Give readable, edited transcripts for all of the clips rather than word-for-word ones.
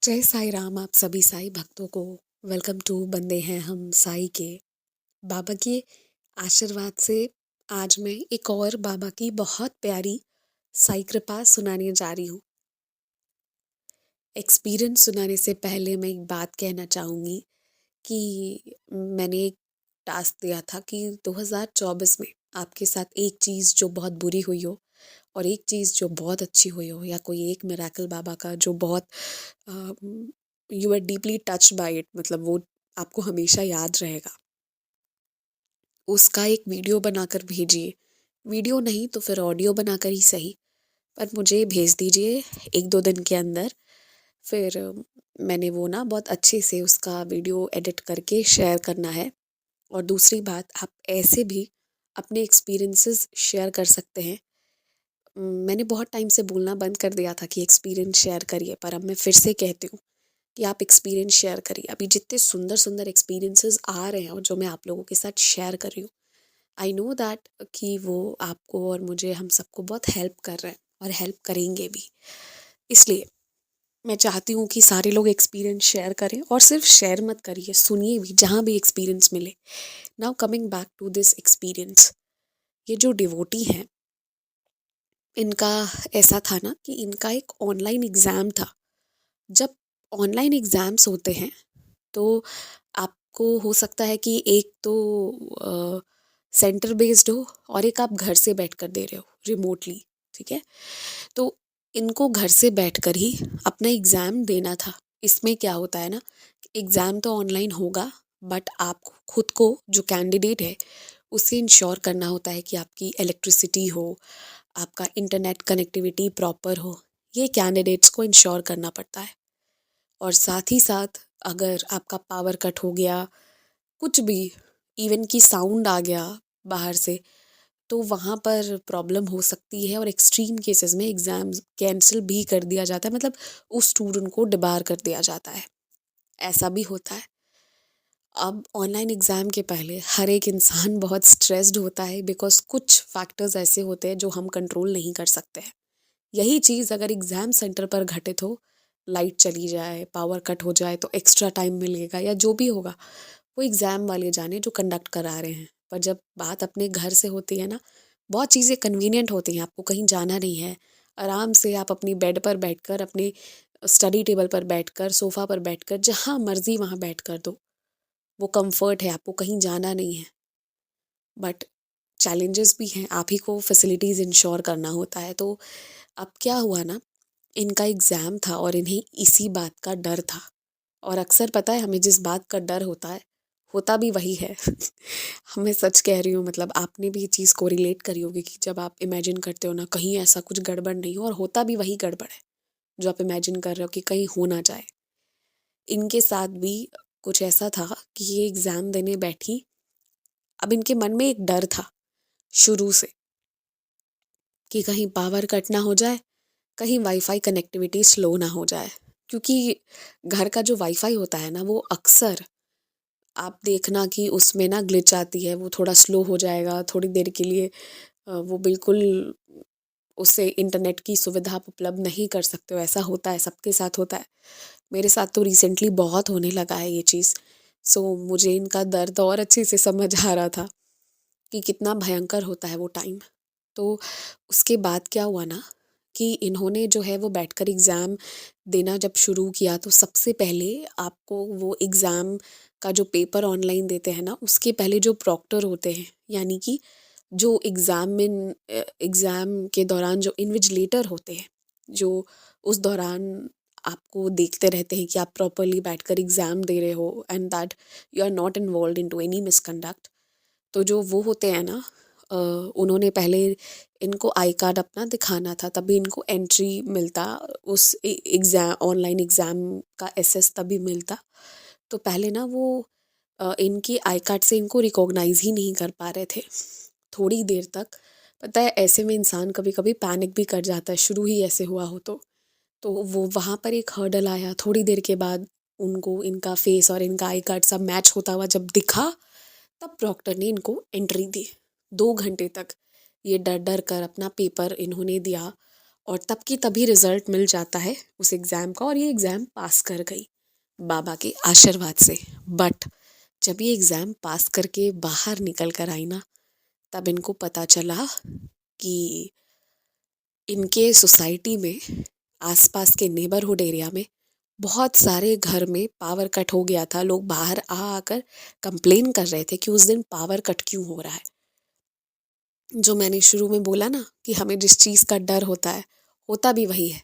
जय साई राम। आप सभी साई भक्तों को वेलकम टू बंदे हैं हम साई के। बाबा के आशीर्वाद से आज मैं एक और बाबा की बहुत प्यारी साई कृपा सुनाने जा रही हूँ। एक्सपीरियंस सुनाने से पहले मैं एक बात कहना चाहूँगी कि मैंने एक टास्क दिया था कि 2024 में आपके साथ एक चीज़ जो बहुत बुरी हुई हो और एक चीज़ जो बहुत अच्छी हुई हो, या कोई एक मिरेकल बाबा का जो बहुत you are deeply touch by it, मतलब वो आपको हमेशा याद रहेगा, उसका एक वीडियो बनाकर भेजिए। वीडियो नहीं तो फिर ऑडियो बनाकर ही सही, पर मुझे भेज दीजिए 1-2 दिन के अंदर। फिर मैंने वो ना बहुत अच्छे से उसका वीडियो एडिट करके शेयर करना है। और दूसरी बात, आप ऐसे भी अपने एक्सपीरियंसेस शेयर कर सकते हैं। मैंने बहुत टाइम से बोलना बंद कर दिया था कि एक्सपीरियंस शेयर करिए, पर अब मैं फिर से कहती हूँ कि आप एक्सपीरियंस शेयर करिए। अभी जितने सुंदर सुंदर एक्सपीरियंसेस आ रहे हैं और जो मैं आप लोगों के साथ शेयर कर रही हूँ, आई नो दैट कि वो आपको और मुझे, हम सबको बहुत हेल्प कर रहे हैं और हेल्प करेंगे भी। इसलिए मैं चाहती हूँ कि सारे लोग एक्सपीरियंस शेयर करें, और सिर्फ शेयर मत करिए, सुनिए भी जहाँ भी एक्सपीरियंस मिले। Now coming back to this experience, ये जो डिवोटी हैं, इनका ऐसा था ना कि इनका एक ऑनलाइन एग्ज़ाम था। जब ऑनलाइन एग्ज़ाम्स होते हैं तो आपको हो सकता है कि एक तो सेंटर बेस्ड हो और एक आप घर से बैठकर दे रहे हो रिमोटली, ठीक है। तो इनको घर से बैठकर ही अपना एग्ज़ाम देना था। इसमें क्या होता है ना, एग्ज़ाम तो ऑनलाइन होगा, बट आप खुद को, जो कैंडिडेट है, उसे इंश्योर करना होता है कि आपकी इलेक्ट्रिसिटी हो, आपका इंटरनेट कनेक्टिविटी प्रॉपर हो। ये कैंडिडेट्स को इंश्योर करना पड़ता है। और साथ ही साथ अगर आपका पावर कट हो गया, कुछ भी, इवन की साउंड आ गया बाहर से, तो वहाँ पर प्रॉब्लम हो सकती है और एक्सट्रीम केसेस में एग्ज़ाम कैंसिल भी कर दिया जाता है, मतलब उस स्टूडेंट को डिबार कर दिया जाता है। ऐसा भी होता है। अब ऑनलाइन एग्ज़ाम के पहले हर एक इंसान बहुत स्ट्रेस्ड होता है, बिकॉज कुछ फैक्टर्स ऐसे होते हैं जो हम कंट्रोल नहीं कर सकते हैं। यही चीज़ अगर एग्ज़ाम सेंटर पर घटित हो, लाइट चली जाए, पावर कट हो जाए, तो एक्स्ट्रा टाइम मिलेगा या जो भी होगा, वो एग्ज़ाम वाले जाने जो कंडक्ट करा रहे हैं। पर जब बात अपने घर से होती है ना, बहुत चीज़ें कन्वीनियंट होती हैं। आपको कहीं जाना नहीं है, आराम से आप अपनी बेड पर बैठकर, अपने स्टडी टेबल पर बैठकर, सोफ़ा पर बैठकर, जहाँ मर्ज़ी वहाँ बैठ कर दो। वो कंफर्ट है, आपको कहीं जाना नहीं है। बट चैलेंजेस भी हैं, आप ही को फैसिलिटीज़ इंश्योर करना होता है। तो अब क्या हुआ ना, इनका एग्ज़ाम था और इन्हें इसी बात का डर था। और अक्सर पता है, हमें जिस बात का डर होता है, होता भी वही है। मैं सच कह रही हूँ, मतलब आपने भी ये चीज़ को रिलेट करी होगी कि जब आप इमेजिन करते हो ना, कहीं ऐसा कुछ गड़बड़ नहीं हो, और होता भी वही गड़बड़ है जो आप इमेजिन कर रहे हो कि कहीं हो ना जाए। इनके साथ भी कुछ ऐसा था कि ये एग्ज़ाम देने बैठी। अब इनके मन में एक डर था शुरू से कि कहीं पावर कट ना हो जाए, कहीं वाईफाई कनेक्टिविटी स्लो ना हो जाए। क्योंकि घर का जो वाईफाई होता है ना, वो अक्सर आप देखना कि उसमें ना ग्लिच आती है, वो थोड़ा स्लो हो जाएगा थोड़ी देर के लिए। वो बिल्कुल उससे इंटरनेट की सुविधा आप उपलब्ध नहीं कर सकते हो। ऐसा होता है, सबके साथ होता है। मेरे साथ तो रिसेंटली बहुत होने लगा है ये चीज़। सो मुझे इनका दर्द और अच्छे से समझ आ रहा था कि कितना भयंकर होता है वो टाइम। तो उसके बाद क्या हुआ ना, कि इन्होंने जो है वो बैठकर एग्ज़ाम देना जब शुरू किया, तो सबसे पहले आपको वो एग्ज़ाम का जो पेपर ऑनलाइन देते हैं ना, उसके पहले जो प्रॉक्टर होते हैं, यानी कि जो एग्ज़ाम के दौरान जो इन्विजिलेटर होते हैं, जो उस दौरान आपको देखते रहते हैं कि आप प्रॉपरली बैठकर एग्ज़ाम दे रहे हो and that you are not involve into any misconduct. तो जो वो होते हैं ना, उन्होंने पहले इनको आई कार्ड अपना दिखाना था, तभी इनको एंट्री मिलता उस एग्ज़ाम, ऑनलाइन एग्ज़ाम का एसेस तभी मिलता। तो पहले ना वो इनकी आई कार्ड से इनको रिकॉग्नाइज़ ही नहीं कर पा रहे थे थोड़ी देर तक। पता है, ऐसे में इंसान कभी कभी पैनिक भी कर जाता है, शुरू ही ऐसे हुआ हो तो वो वहाँ पर एक हर्डल आया। थोड़ी देर के बाद उनको इनका फेस और इनका आई कार्ड सब मैच होता हुआ जब दिखा, तब प्रॉक्टर ने इनको एंट्री दी। 2 घंटे तक ये डर डर कर अपना पेपर इन्होंने दिया। और तब की तभी रिजल्ट मिल जाता है उस एग्ज़ाम का, और ये एग्ज़ाम पास कर गई बाबा के आशीर्वाद से। बट जब ये एग्ज़ाम पास करके बाहर निकल कर आई ना, तब इनको पता चला कि इनके सोसाइटी में, आसपास के नेबरहुड एरिया में बहुत सारे घर में पावर कट हो गया था। लोग बाहर आ आकर कंप्लेन कर रहे थे कि उस दिन पावर कट क्यों हो रहा है। जो मैंने शुरू में बोला ना कि हमें जिस चीज़ का डर होता है, होता भी वही है।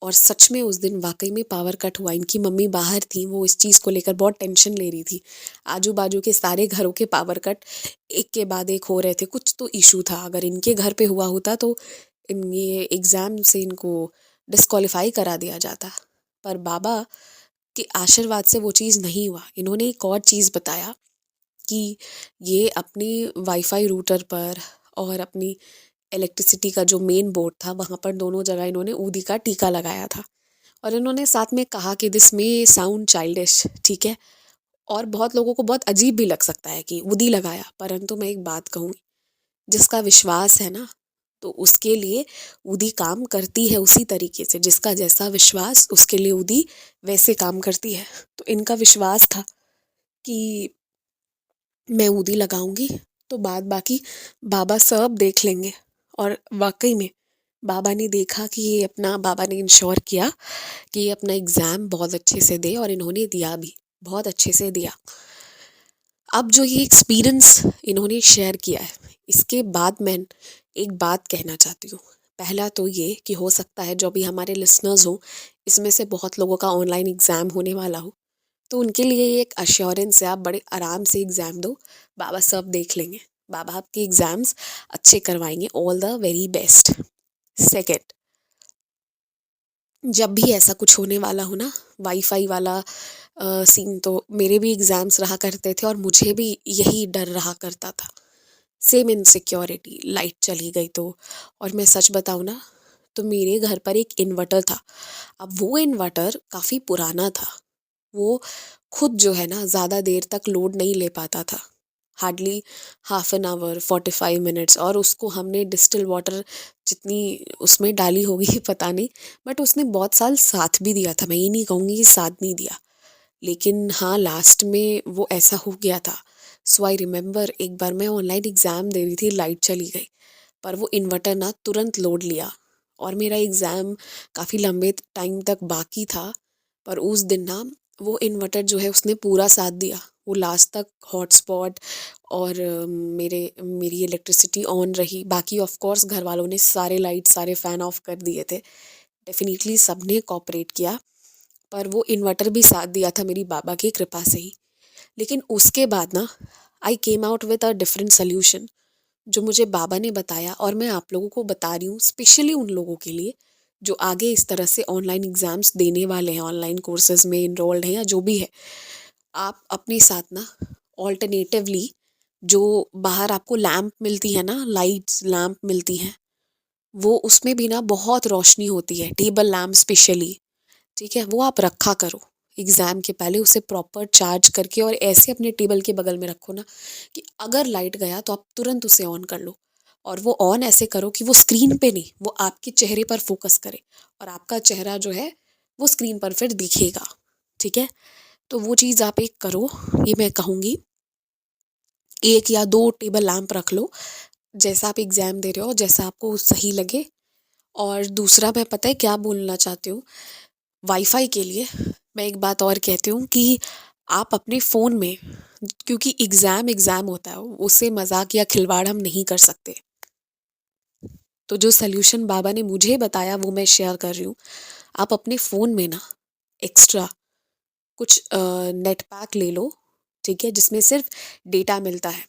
और सच में उस दिन वाकई में पावर कट हुआ। इनकी मम्मी बाहर थी, वो इस चीज़ को लेकर बहुत टेंशन ले रही थी। आजू बाजू के सारे घरों के पावर कट एक के बाद एक हो रहे थे। कुछ तो इशू था, अगर इनके घर पे हुआ होता तो ये एग्ज़ाम से इनको डिस्क्वालीफाई करा दिया जाता। पर बाबा के आशीर्वाद से वो चीज़ नहीं हुआ। इन्होंने एक और चीज़ बताया कि ये अपनी वाईफाई रूटर पर और अपनी इलेक्ट्रिसिटी का जो मेन बोर्ड था वहाँ पर दोनों जगह इन्होंने ऊदी का टीका लगाया था। और इन्होंने साथ में कहा कि दिस में साउंड चाइल्डिश, ठीक है, और बहुत लोगों को बहुत अजीब भी लग सकता है कि ऊदी लगाया, परंतु मैं एक बात कहूँगी, जिसका विश्वास है ना, तो उसके लिए ऊदी काम करती है उसी तरीके से। जिसका जैसा विश्वास, उसके लिए ऊदी वैसे काम करती है। तो इनका विश्वास था कि मैं ऊदी लगाऊंगी तो बाद बाकी बाबा सब देख लेंगे। और वाकई में बाबा ने देखा कि बाबा ने इंश्योर किया कि ये अपना एग्ज़ाम बहुत अच्छे से दे, और इन्होंने दिया भी, बहुत अच्छे से दिया। अब जो ये एक्सपीरियंस इन्होंने शेयर किया है, इसके बाद मैं एक बात कहना चाहती हूँ। पहला तो ये कि हो सकता है जो भी हमारे लिसनर्स हो, इसमें से बहुत लोगों का ऑनलाइन एग्ज़ाम होने वाला हो, तो उनके लिए ये एक अश्योरेंस है, आप बड़े आराम से एग्ज़ाम दो, बाबा सब देख लेंगे। बाबा आपके एग्ज़ाम्स अच्छे करवाएंगे। All the very best. Second, जब भी ऐसा कुछ होने वाला हो ना, वाईफाई वाला सीन, तो मेरे भी एग्ज़ाम्स रहा करते थे और मुझे भी यही डर रहा करता था। सेम इनसिक्योरिटी, लाइट चली गई तो। और मैं सच बताऊँ ना, तो मेरे घर पर एक इन्वर्टर था। अब वो इन्वर्टर काफ़ी पुराना था। वो खुद जो है ना ज़्यादा देर तक लोड नहीं ले पाता था, hardly half an hour, 45 minutes. और उसको हमने डिस्टिल वाटर जितनी उसमें डाली होगी पता नहीं, बट उसने बहुत साल साथ भी दिया था। मैं ये नहीं कहूँगी कि साथ नहीं दिया, लेकिन हाँ, लास्ट में वो ऐसा हो गया था। सो आई रिमेम्बर, एक बार मैं ऑनलाइन एग्ज़ाम दे रही थी, लाइट चली गई, पर वो इन्वर्टर ना तुरंत लोड लिया और मेरा एग्ज़ाम काफ़ी लंबे टाइम तक बाकी था। पर उस दिन ना वो इन्वर्टर जो है उसने पूरा साथ दिया। वो लास्ट तक हॉटस्पॉट और मेरी इलेक्ट्रिसिटी ऑन रही। बाकी ऑफ कोर्स घर वालों ने सारे लाइट, सारे फ़ैन ऑफ कर दिए थे। डेफिनेटली सबने कोऑपरेट किया, पर वो इन्वर्टर भी साथ दिया था मेरी बाबा की कृपा से ही। लेकिन उसके बाद ना I came out with a different solution, जो मुझे बाबा ने बताया और मैं आप लोगों को बता रही हूँ, स्पेशली उन लोगों के लिए जो आगे इस तरह से ऑनलाइन एग्ज़ाम्स देने वाले हैं, ऑनलाइन कोर्सेज में इनरोल्ड हैं या जो भी है। आप अपने साथ ना ऑल्टरनेटिवली, जो बाहर आपको लैंप मिलती है ना, लाइट्स लैंप मिलती हैं, वो उसमें भी ना बहुत रोशनी होती है, टेबल लैंप स्पेशली, ठीक है, वो आप रखा करो एग्ज़ाम के पहले, उसे प्रॉपर चार्ज करके और ऐसे अपने टेबल के बगल में रखो ना कि अगर लाइट गया तो आप तुरंत उसे ऑन कर लो। और वो ऑन ऐसे करो कि वो स्क्रीन पे नहीं, वो आपके चेहरे पर फोकस करे और आपका चेहरा जो है वो स्क्रीन पर फिर दिखेगा, ठीक है। तो वो चीज़ आप एक करो, ये मैं कहूँगी। एक या दो टेबल लैंप रख लो, जैसा आप एग्ज़ाम दे रहे हो, जैसा आपको सही लगे। और दूसरा मैं पता है क्या बोलना चाहती हूँ, वाईफाई के लिए मैं एक बात और कहती हूँ कि आप अपने फ़ोन में, क्योंकि एग्ज़ाम एग्ज़ाम होता है, उससे मजाक या खिलवाड़ हम नहीं कर सकते। तो जो सल्यूशन बाबा ने मुझे बताया वो मैं शेयर कर रही हूँ। आप अपने फ़ोन में ना एक्स्ट्रा कुछ नेट पैक ले लो, ठीक है, जिसमें सिर्फ डेटा मिलता है।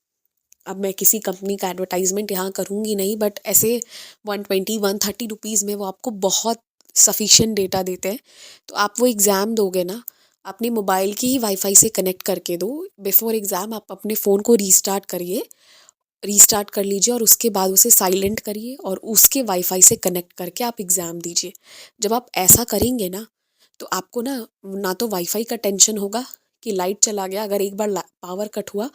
अब मैं किसी कंपनी का एडवर्टाइजमेंट यहाँ करूँगी नहीं, बट ऐसे 120-130 रुपीज़ में वो आपको बहुत सफिशिएंट डेटा देते हैं। तो आप वो एग्ज़ाम दोगे ना, अपने मोबाइल की ही वाईफाई से कनेक्ट करके दो। बिफोर एग्ज़ाम आप अपने फ़ोन को रीस्टार्ट करिए, रीस्टार्ट कर लीजिए और उसके बाद उसे साइलेंट करिए और उसके वाईफाई से कनेक्ट करके आप एग्ज़ाम दीजिए। जब आप ऐसा करेंगे ना, तो आपको ना ना तो वाईफाई का टेंशन होगा कि लाइट चला गया, अगर एक बार पावर कट हुआ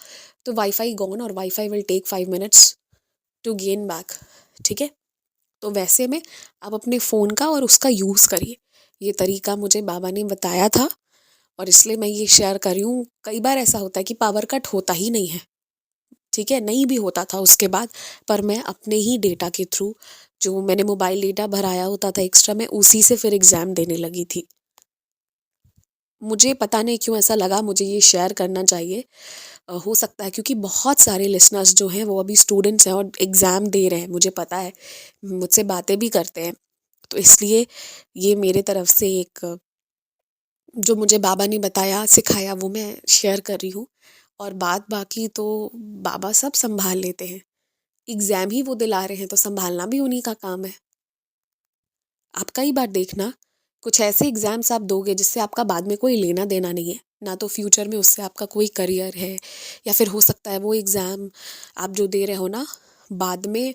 तो वाईफाई गॉन, और wifi will take 5 minutes to gain back, ठीक है। तो वैसे में आप अपने फ़ोन का और उसका यूज़ करिए। ये तरीका मुझे बाबा ने बताया था और इसलिए मैं ये शेयर कर रही हूँ। कई बार ऐसा होता है कि पावर कट होता ही नहीं है, ठीक है? नहीं भी होता था उसके बाद, पर मैं अपने ही डेटा के थ्रू जो मैंने मोबाइल डेटा भराया होता था एक्स्ट्रा, मैं उसी से फिर एग्ज़ाम देने लगी थी। मुझे पता नहीं क्यों ऐसा लगा मुझे ये शेयर करना चाहिए। हो सकता है क्योंकि बहुत सारे लिसनर्स जो हैं वो अभी स्टूडेंट्स हैं और एग्ज़ाम दे रहे हैं, मुझे पता है, मुझसे बातें भी करते हैं। तो इसलिए ये मेरे तरफ से एक जो मुझे बाबा ने बताया, सिखाया वो मैं शेयर कर रही हूँ। और बात बाकी तो बाबा सब सँभाल लेते हैं। एग्ज़ाम ही वो दिला रहे हैं तो सँभालना भी उन्हीं का काम है। आप कई बार देखना, कुछ ऐसे एग्ज़ाम्स आप दोगे जिससे आपका बाद में कोई लेना-देना नहीं है। ना तो फ्यूचर में उससे आपका कोई करियर है, या फिर हो सकता है वो एग्ज़ाम आप जो दे रहे हो ना, बाद में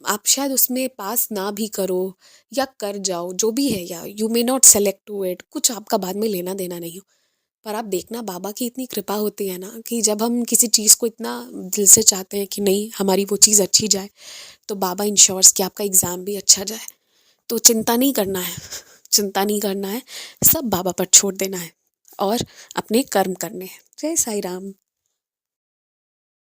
आप शायद उसमें पास ना भी करो या कर जाओ, जो भी है, या you may not select to it, कुछ आपका बाद में लेना-देना नहीं हो। पर आप देखना बाबा की इतनी कृपा होती है ना कि जब हम किसी चीज़ को इतना दिल से चाहते हैं कि नहीं हमारी वो चीज़ अच्छी जाए, तो बाबा इंश्योर्स कि आपका एग्ज़ाम भी अच्छा जाए। तो चिंता नहीं करना है, चिंता नहीं करना है, सब बाबा पर छोड़ देना है और अपने कर्म करने हैं। जय साईं राम।